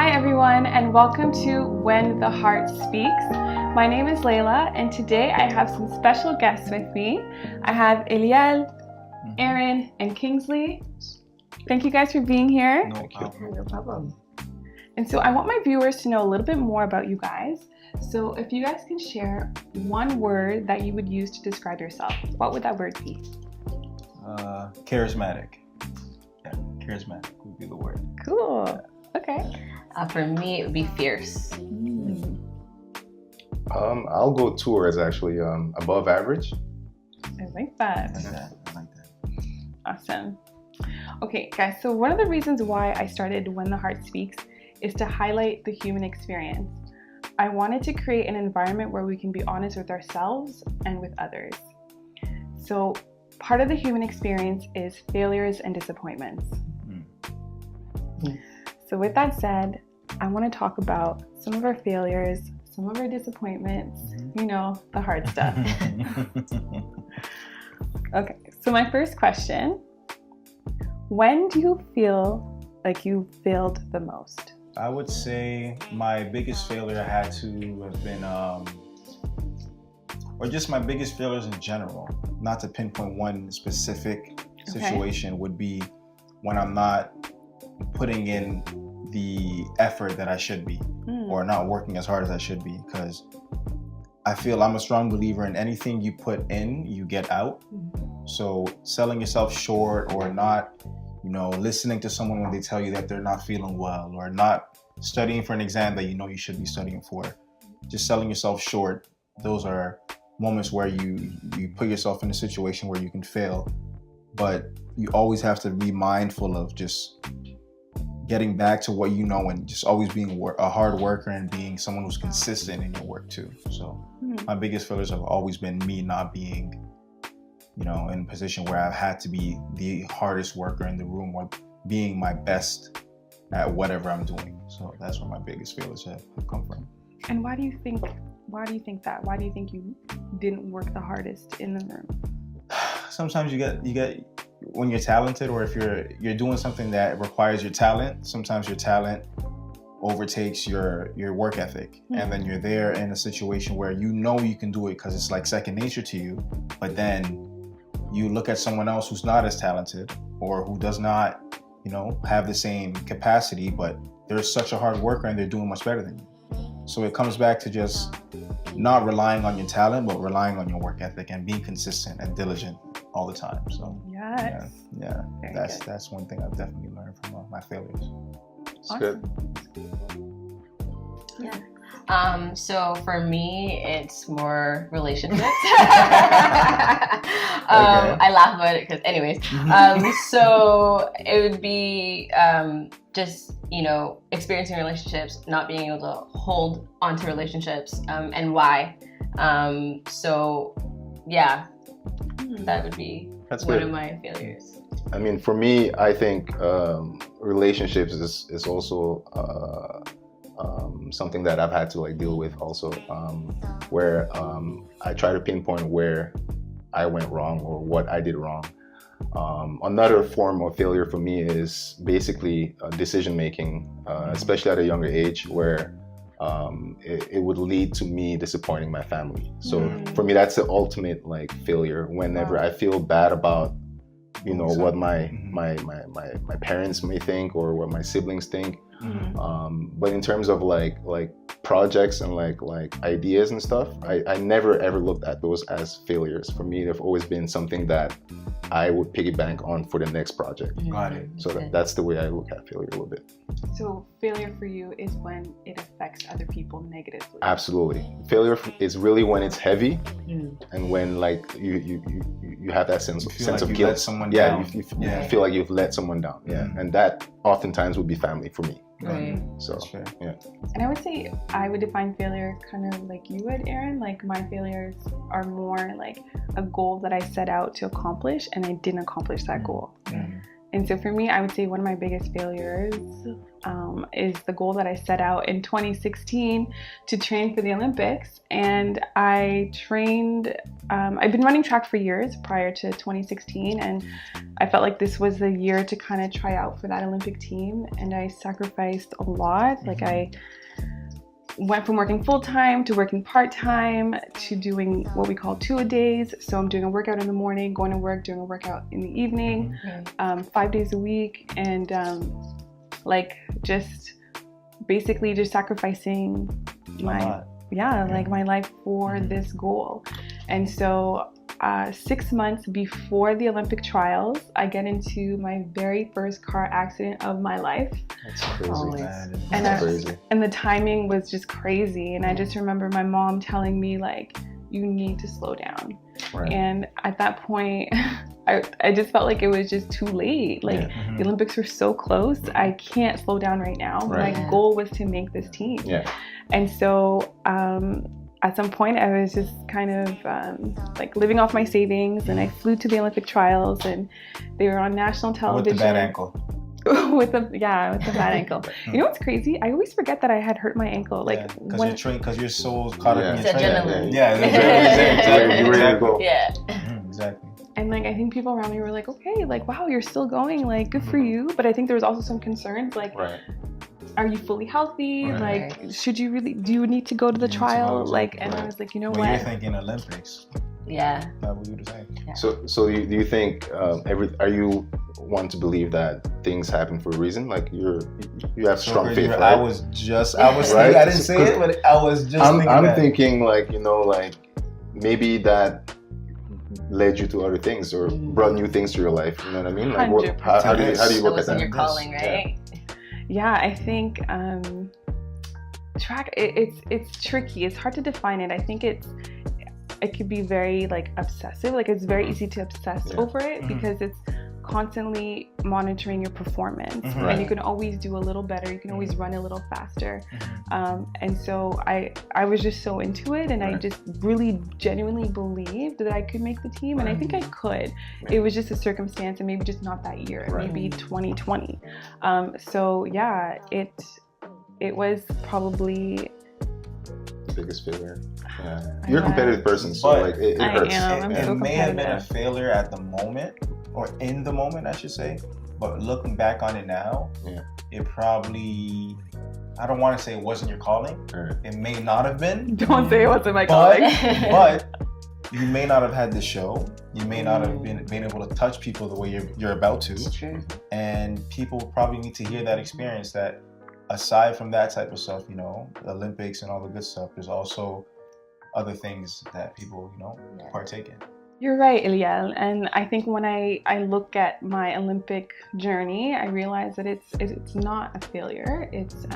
Hi everyone, and welcome to When the Heart Speaks. My name is Lela, and today I have some special guests with me. I have Eliel, Erin, and Kingsley. Thank you guys for being here. No problem. And so I want my viewers to know a little bit more about you guys. So if you guys can share one word that you would use to describe yourself, what would that word be? Charismatic. Yeah, charismatic would be the word. Cool. Okay. For me, it would be fierce. I'll go two words actually. Above average. I like that. I like that. Awesome. Okay, guys, so one of the reasons why I started When the Heart Speaks is to highlight the human experience. I wanted to create an environment where we can be honest with ourselves and with others. So part of the human experience is failures and disappointments. So with that said, I want to talk about some of our failures, some of our disappointments, you know, the hard stuff. Okay, so my first question, when do you feel like you failed the most? I would say my biggest failure had to have been, or just my biggest failures in general, not to pinpoint one specific situation, would be when I'm not putting in the effort that I should be, or not working as hard as I should be, because I feel I'm a strong believer in anything you put in, you get out. So selling yourself short or not, you know, listening to someone when they tell you that they're not feeling well, or not studying for an exam that you know you should be studying for, just selling yourself short. Those are moments where you put yourself in a situation where you can fail, but you always have to be mindful of just getting back to what you know and just always being a hard worker and being someone who's consistent in your work too. So my biggest failures have always been me not being, you know, in a position where I've had to be the hardest worker in the room or being my best at whatever I'm doing. So that's where my biggest failures have come from. And why do you think that? Why do you think you didn't work the hardest in the room? Sometimes you get when you're talented, or if you're doing something that requires your talent, sometimes your talent overtakes your work ethic, and then you're there in a situation where you know you can do it because it's like second nature to you, but then you look at someone else who's not as talented or who does not, you know, have the same capacity, but they're such a hard worker and they're doing much better than you. So it comes back to just not relying on your talent, but relying on your work ethic and being consistent and diligent all the time. So yes. yeah, that's one thing I've definitely learned from my failures. It's good. Yeah. So for me, it's more relationships. I laugh about it because anyways, so it would be just, you know, experiencing relationships, not being able to hold onto relationships, and why. So yeah, that would be one of my failures. I mean, for me, I think relationships is also something that I've had to like deal with also, where I try to pinpoint where I went wrong or what I did wrong. Another form of failure for me is basically decision making, especially at a younger age, where it would lead to me disappointing my family. So for me, that's the ultimate like failure. Whenever I feel bad about, you know, what my parents may think or what my siblings think. But in terms of like projects and like ideas and stuff, I never ever looked at those as failures. For me, they've always been something that I would piggyback on for the next project. Got it. So that's the way I look at failure a little bit. So failure for you is when it affects other people negatively. Absolutely. Failure is really when it's heavy, and when like you have that sense of guilt. Let someone down. You feel like you've let someone down. And that oftentimes would be family for me. Right. So yeah. And I would say I would define failure kind of like you would, Erin. Like my failures are more like a goal that I set out to accomplish and I didn't accomplish that goal. And so for me, I would say one of my biggest failures is the goal that I set out in 2016 to train for the Olympics. And I trained, I've been running track for years prior to 2016, and I felt like this was the year to kind of try out for that Olympic team. And I sacrificed a lot. Like I went from working full-time to working part-time to doing what we call 2-a-days. So I'm doing a workout in the morning, going to work, doing a workout in the evening, 5 days a week, and like just basically just sacrificing my life for this goal. And so 6 months before the Olympic trials, I get into my very first car accident of my life. That's crazy. And the timing was just crazy. And I just remember my mom telling me, like, you need to slow down. Right. And at that point, I just felt like it was just too late. Like the Olympics were so close. I can't slow down right now. Right. My goal was to make this team. Yeah. And so at some point I was just kind of like living off my savings, and I flew to the Olympic trials, and they were on national television. With the bad ankle. with the bad ankle. You know what's crazy? I always forget that I had hurt my ankle. Like because you're so caught up in your training. Exactly. You're ready to go. Yeah. Exactly. And like I think people around me were like, okay, like wow, you're still going, like good for you. But I think there was also some concerns, like, are you fully healthy? Right. Like, do you need to go to the trial? Like, and I was like, you know what? You're thinking Olympics. Yeah. That what you were saying. Yeah. So do you think are you one to believe that things happen for a reason? Like you have strong faith, right? I was right? I didn't say it, but I was just I'm thinking like, you know, like maybe that led you to other things or brought new things to your life. You know what I mean? Like how do you look at that? Your calling, right? Yeah, I think track. It's tricky. It's hard to define it. I think it could be very like obsessive. Like it's very easy to obsess over it because it's constantly monitoring your performance, and you can always do a little better. You can always run a little faster. And so I was just so into it, and I just really genuinely believed that I could make the team, and I think I could. It was just a circumstance, and maybe just not that year, maybe 2020. So yeah, it was probably the biggest failure. Yeah. You're a competitive person, so like it hurts. It may have been a failure at the moment, or in the moment, I should say. But looking back on it now, it probably, I don't want to say it wasn't your calling. It may not have been. Don't say it wasn't my calling. But you may not have had the show. You may not have been able to touch people the way you're about to. It's true. And people probably need to hear that experience, that aside from that type of stuff, you know, the Olympics and all the good stuff, there's also other things that people, you know, partake in. You're right, Eliel. And I think when I look at my Olympic journey, I realize that it's not a failure. It's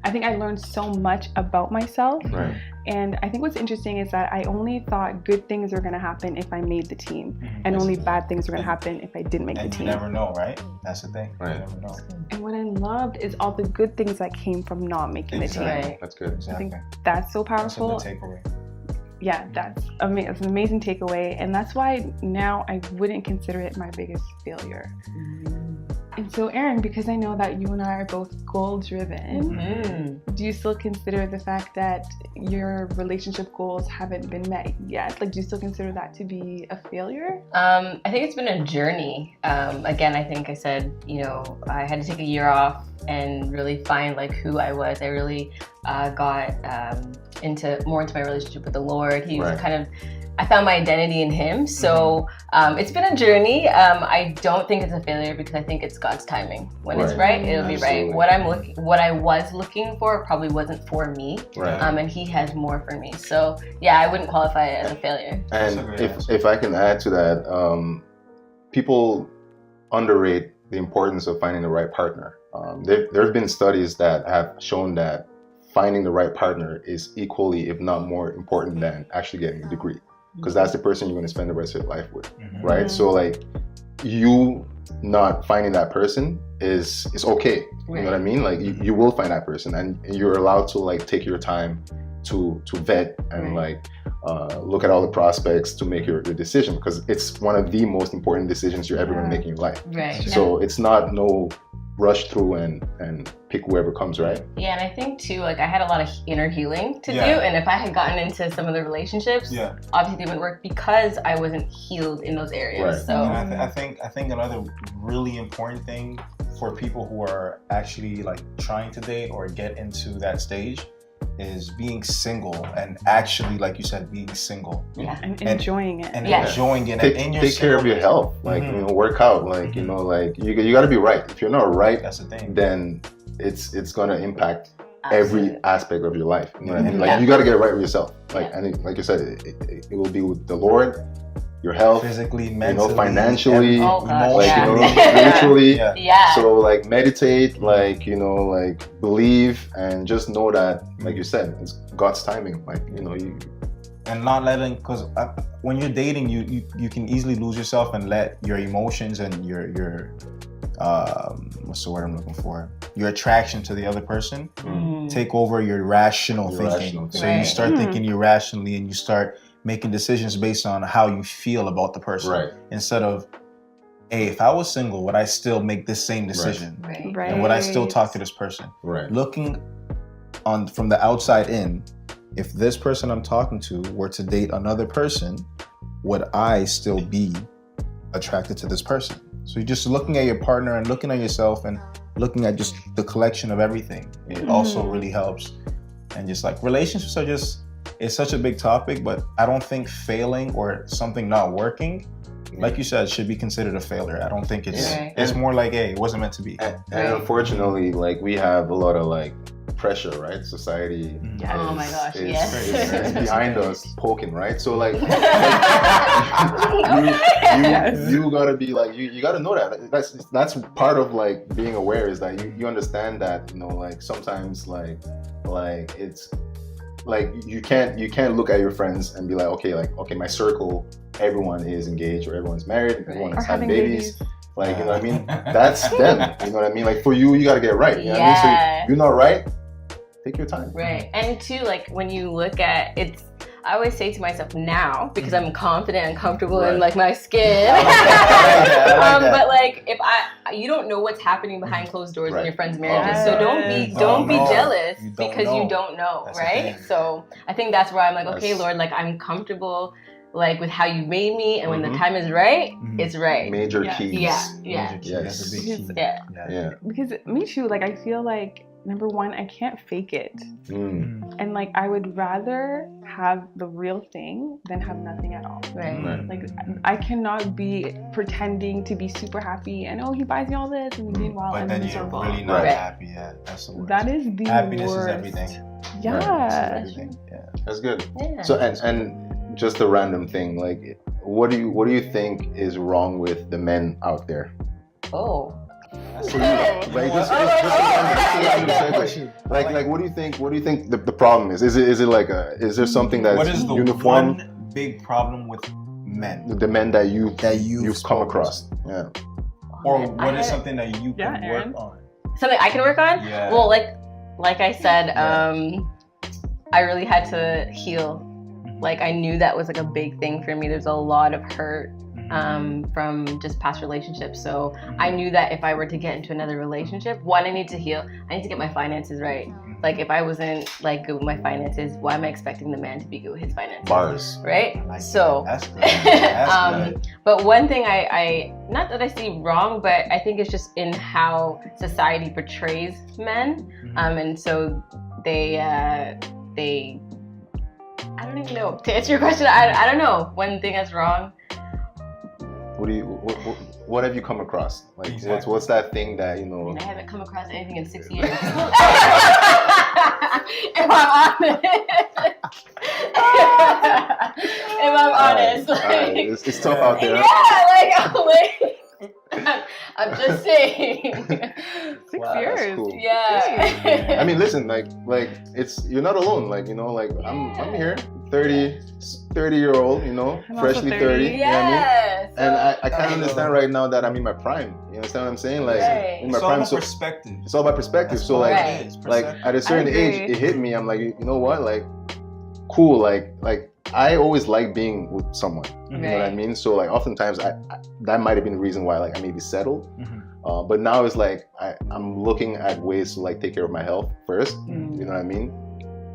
I think I learned so much about myself. Right. And I think what's interesting is that I only thought good things were going to happen if I made the team, and only bad things were going to happen if I didn't make the team. And you never know, right? That's the thing. Right. You never know. And what I loved is all the good things that came from not making the team. Right. That's good. Exactly. I think that's so powerful. That's a good takeaway. Yeah, that's it's an amazing takeaway, and that's why now I wouldn't consider it my biggest failure. And so, Erin, because I know that you and I are both goal-driven, do you still consider the fact that your relationship goals haven't been met yet? Like, do you still consider that to be a failure? I think it's been a journey. Again, I think I said, you know, I had to take a year off and really find like who I was. I really got into my relationship with the Lord. He was kind of, I found my identity in Him. So it's been a journey. I don't think it's a failure because I think it's God's timing. When it's right, it'll be right. What I was looking for probably wasn't for me. And He has more for me. So yeah, I wouldn't qualify it as a failure. And if I can add to that, people underrate the importance of finding the right partner. There have been studies that have shown that finding the right partner is equally, if not more important than actually getting a degree. Because that's the person you're going to spend the rest of your life with, right? So like, you not finding that person is okay. You know what I mean? Like you will find that person, and you're allowed to like take your time to vet and like look at all the prospects to make your decision, because it's one of the most important decisions you're ever going to make in your life. Right. So it's not rush through and pick whoever comes, right? Yeah, and I think too, like I had a lot of inner healing to do, and if I had gotten into some of the relationships, obviously they wouldn't work because I wasn't healed in those areas. Right. So And I think another really important thing for people who are actually like trying to date or get into that stage is being single and actually, like you said, being single. Yeah. And enjoying it. And enjoying it. Take care of your health. Like, you know, work out. Like, you know, like you got to be right. If you're not right, that's the thing. Then it's going to impact every aspect of your life. You know what I mean? Like, you got to get right with yourself. Like, and like you said, it will be with the Lord, your health, physically, mentally, you know, financially, like, you know, spiritually. Yeah. So like meditate, like, you know, like believe, and just know that, like you said, it's God's timing. Like, you know, and not letting, because when you're dating, you can easily lose yourself and let your emotions and your what's the word I'm looking for? Your attraction to the other person take over your rational thinking. So you start thinking irrationally, and you start making decisions based on how you feel about the person, instead of, hey, if I was single, would I still make this same decision? Right. And would I still talk to this person? Looking on from the outside in, if this person I'm talking to were to date another person, would I still be attracted to this person? So you're just looking at your partner and looking at yourself and looking at just the collection of everything. It also really helps. And just like relationships are just, it's such a big topic, but I don't think failing or something not working, like you said, should be considered a failure. I don't think it's more like, hey, it wasn't meant to be. And unfortunately, like we have a lot of like pressure, right? Society oh my gosh, is behind us poking, right? So like, you gotta be like, you gotta know that. That's part of like being aware, is that you understand that, you know, like sometimes like it's like you can't look at your friends and be like, okay, my circle, everyone is engaged or everyone's married, everyone is having babies. Like, you know what I mean? That's them. You know what I mean? Like for you gotta get right. You know what I mean? So you're not right, take your time. Right. And too, like when you look at it's, I always say to myself now, because I'm confident and comfortable in like my skin. But like if you don't know what's happening behind closed doors in your friends' marriages, so don't be jealous because you don't know, right? So I think that's where I'm like, okay, Lord, like I'm comfortable like with how you made me, and when the time is right, it's right. Major keys. Yeah. That's a big key. Because me too, like I feel like number one, I can't fake it. And like I would rather have the real thing than have nothing at all. Right. Like I cannot be pretending to be super happy and he buys me all this, and meanwhile I'm miserable. But then you're really not happy. Yeah, that's the worst. That is the happiness worst. is everything. Yeah. That's good. So and just a random thing, like what do you think is wrong with the men out there? Oh. Like what do you think the problem is? Is it like is there something that's what is the uniform? One big problem with men? The men that you've come across. Yeah. Or what is something that you can Erin. work on? Something I can work on? Yeah. Well, like I said, I really had to heal. Like I knew that was like a big thing for me. There's a lot of hurt from just past relationships. So I knew that if I were to get into another relationship, one, I need to heal. I need to get my finances right. Like if I wasn't like good with my finances, why am I expecting the man to be good with his finances? Bars. Right? Like so that's good. That's good. But one thing I not that I see wrong, but I think it's just in how society portrays men. And so they I don't even know. To answer your question, I don't know. One thing that's wrong. What have you come across? Like what's that thing that, you know? I mean, I haven't come across anything in 6 years. If I'm honest. Like, it's tough out there. Yeah, I'm just saying. 6 years. That's cool. Yeah. I mean, listen, like it's, you're not alone. Like, you know, like I'm here, 30-year-old, you know, freshly 30. Yes. You know what I mean? And I can't understand right now that I'm in my prime. You understand what I'm saying? Like in my prime. So perspective. it's all about perspective. So like at a certain age, it hit me. I'm like, you know what? Like, cool. Like I always like being with someone. You know what I mean? So like oftentimes that might have been the reason why like I maybe settled. But now it's like I'm looking at ways to like take care of my health first. You know what I mean?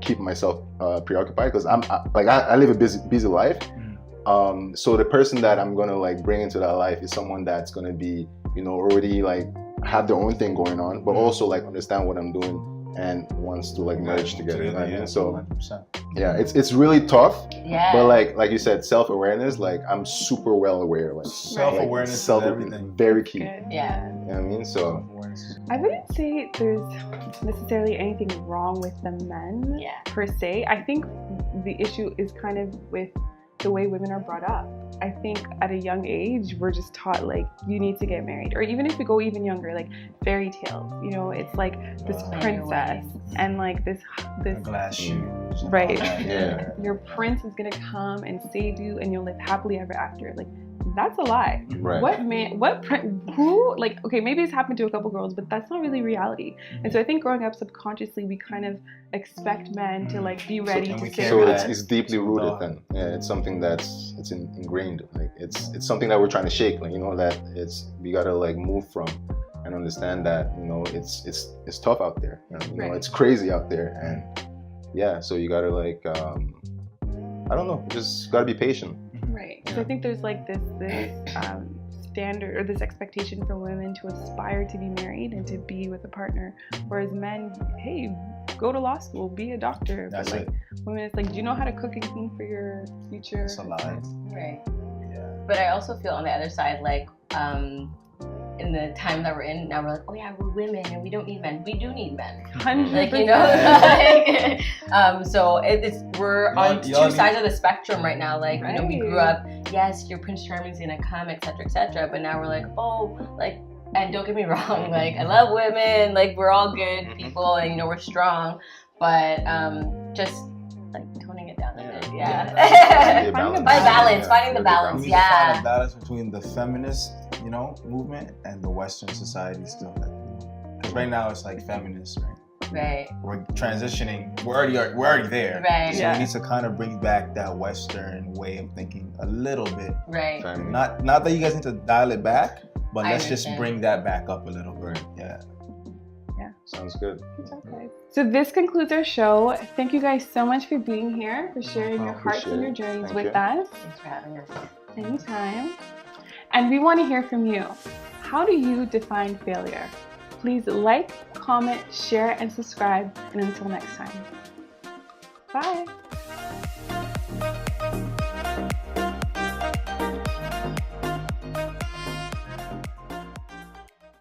Keep myself preoccupied, because I live a busy life. So the person that I'm gonna like bring into that life is someone that's gonna be, you know, already like have their own thing going on, but also like understand what I'm doing and wants to like merge together. You know what I mean? So 100%. yeah, it's really tough. Yeah. But like you said, self-awareness, like I'm super well aware. Like Self-awareness is everything. Very key. Good. Yeah. You know what I mean? So I wouldn't say there's necessarily anything wrong with the men per se. I think the issue is kind of with the way women are brought up. I think at a young age, we're just taught like, you need to get married. Or even if we go even younger, like fairy tales, you know, it's like this princess and like this glass shoes. Right. Yeah. Your prince is gonna come and save you and you'll live happily ever after. Like, that's a lie. Right. Who, like, okay, maybe it's happened to a couple girls, but that's not really reality. And so I think growing up subconsciously, we kind of expect men to like be ready to save so us. it's deeply rooted then. Yeah, it's something that's ingrained. Like it's something that we're trying to shake. Like, you know, that we gotta like move from and understand that, you know, it's tough out there. You know, it's crazy out there, and yeah, so you gotta like I don't know, just gotta be patient. Right. So I think there's like this standard or this expectation for women to aspire to be married and to be with a partner, whereas men, hey, go to law school, be a doctor. That's but like women, it's like, do you know how to cook and clean for your future? It's a lie. Right. Yeah. But I also feel on the other side, like in the time that we're in now, we're like, oh yeah, we're women and we don't need men. We do need men. 100%. Like, you know, like, so we're on two sides of the spectrum right now. Like, you know, we grew up, yes, your Prince Charming's gonna come, etc., but now we're like, oh, like, and don't get me wrong, like, I love women, like, we're all good people, and, you know, we're strong, but just like toning it down a bit. Finding the balance. We need to find a balance between the feminist, you know, movement and the Western society still. Because right now it's like feminist, right? Right. We're transitioning. We're already there. Right. So we need to kind of bring back that Western way of thinking a little bit. Right. Not that you guys need to dial it back, but let's just bring that back up a little bit. Yeah. Yeah. Sounds good. Okay. So this concludes our show. Thank you guys so much for being here, for sharing your hearts and your journeys with us. Thanks for having us. Anytime. And we want to hear from you. How do you define failure? Please like, comment, share, and subscribe. And until next time. Bye.